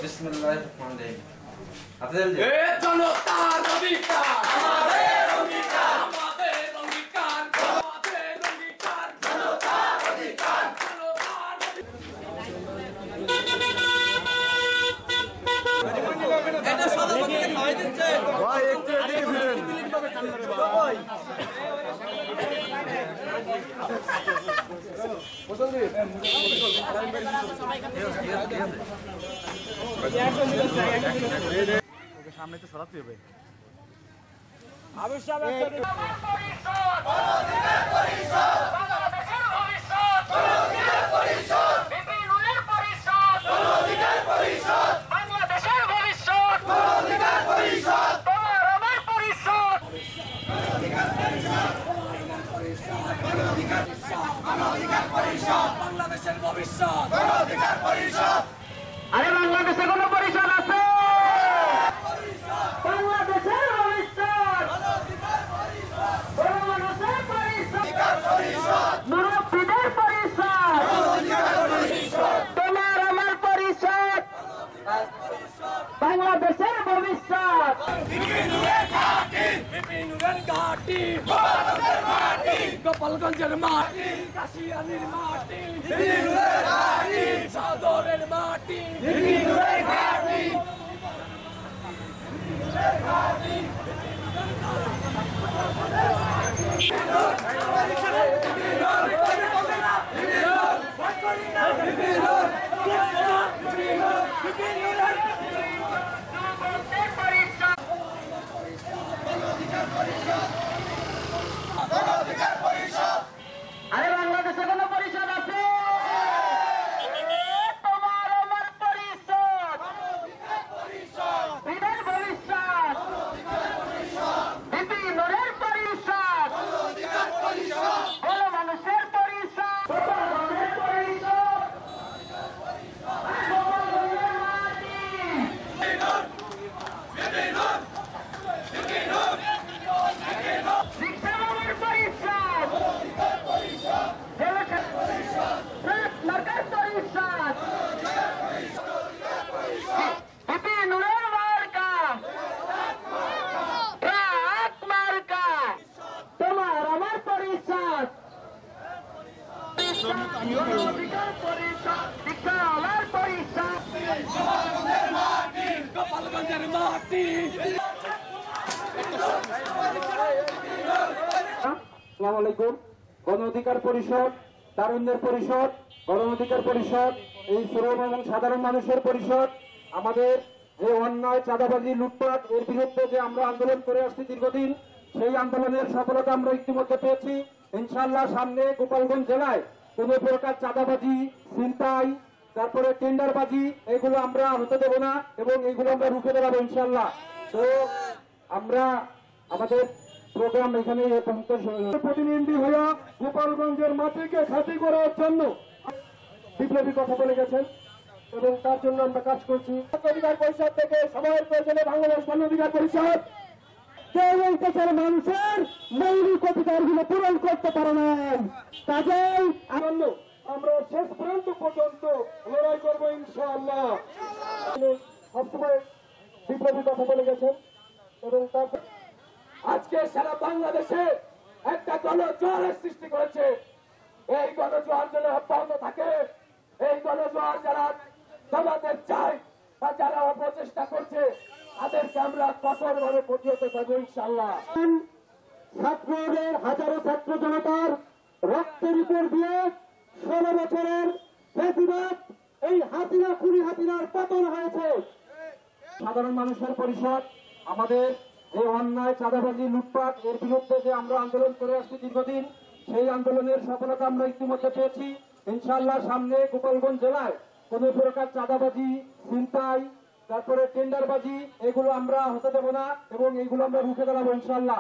বিসমিল্লাহিররহমানিররহিম। আপনাদের জনতার অধিকার আমাদের অধিকার, আমাদের অধিকার, আমাদের অধিকার, জনতার অধিকার, জনতার অধিকার। এটা সভাপতি খাওয়াই দিচ্ছে ভাই, একটু এদিকে ফিরেন ভাই। সামনে তো সরাতে হবে। বাংলাদেশের ভবিষ্যৎ, আরে বাংলাদেশে কোন পরিষদ আছে? বাংলাদেশের ভবিষ্যৎ, বাংলাদেশের পরিষদ, মুরব্বীদের পরিষদ, তোমার আমার পরিষদ, বাংলাদেশের ভবিষ্যৎ। গোপালগঞ্জের মাটি, কাশিয়ানির মাটি, সাদরের মাটি, আরে বাংলাদেশে কোন পরিষদ আছে? তোমার আমার পরিষদ, বিধান ভবিষ্যৎ, বিপিনের পরিষদ, বড় মানুষের পরিষদ, মানুষের পরিষদ, গোপালগঞ্জের মাটি, রিক্সাওয়ালার পরিষদ, তোমার আমার পরিষদ, রিক্সাওয়ালার পরিষদ, গোপালগঞ্জের মাটি। আসসালামু আলাইকুম। গণ অধিকার পরিষদ, তারুণ্যের পরিষদ, গণ অধিকার পরিষদ, এই শ্রম এবং সাধারণ মানুষের পরিষদ, আমাদের যে অন্যায় চাঁদাবাজি লুটপাট এর বিরুদ্ধে যে আমরা আন্দোলন করে আসছি দীর্ঘদিন, সেই আন্দোলনের সফলতা আমরা ইতিমধ্যে পেয়েছি। ইনশাআল্লাহ সামনে গোপালগঞ্জ জেলায় কোনো প্রকার চাঁদাবাজি, ছিনতাই, তারপরে টেন্ডারবাজি এগুলো আমরা হতে দেব না এবং এগুলো আমরা রুখে দাঁড়াবো ইনশাআল্লাহ। তো আমরা আমাদের প্রোগ্রাম এখানে প্রতিনিধি হয়ে গোপালগঞ্জের মাটিকে খাঁটি করার জন্য বিপ্লবী কথা বলে গেছেন এবং তার জন্য আমরা কাজ করছি। অধিকার পরিষদ থেকে সময়ের প্রয়োজনে বাংলাদেশ গণ অধিকার পরিষদ কেউ দেশের মানুষের মৌলিক অধিকারগুলো পূরণ করতে পারে না, কাজেই আমরা শেষ পর্যন্ত লড়াই করবো ইনশাআল্লাহ। সবসময় বিপ্লবী কথা বলে গেছেন এবং তার আজকে সারা বাংলাদেশে একটা গণজোয়ারের সৃষ্টি করেছে। এই গণজোয়ার যেন অব্যাহত থাকে। এই গণজোয়ার যারা দমাতে চায় বা যারা অপচেষ্টা করছে তাদেরকে আমরা কঠোরভাবে প্রতিহত করবো ইনশাআল্লাহ। ছাত্রদের হাজারো ছাত্র জনতার রক্তের উপর দিয়ে 16 বছরের ফ্যাসিবাদ এই হাসিনা খুনি হাসিনার পতন হয়েছে। সাধারণ মানুষের পরিষদ, আমাদের যে অন্যায় চাঁদাবাজি লুটপাট এর বিরুদ্ধে যে আমরা আন্দোলন করে আসছি দীর্ঘদিন, সেই আন্দোলনের সফলতা আমরা ইতিমধ্যে পেয়েছি। ইনশাআল্লাহ সামনে গোপালগঞ্জ জেলায় কোন প্রকার চাঁদাবাজি, ছিনতাই, তারপরে টেন্ডারবাজি এগুলো আমরা হতে দেব না এবং এগুলো আমরা রুখে দাঁড়াবো ইনশাআল্লাহ।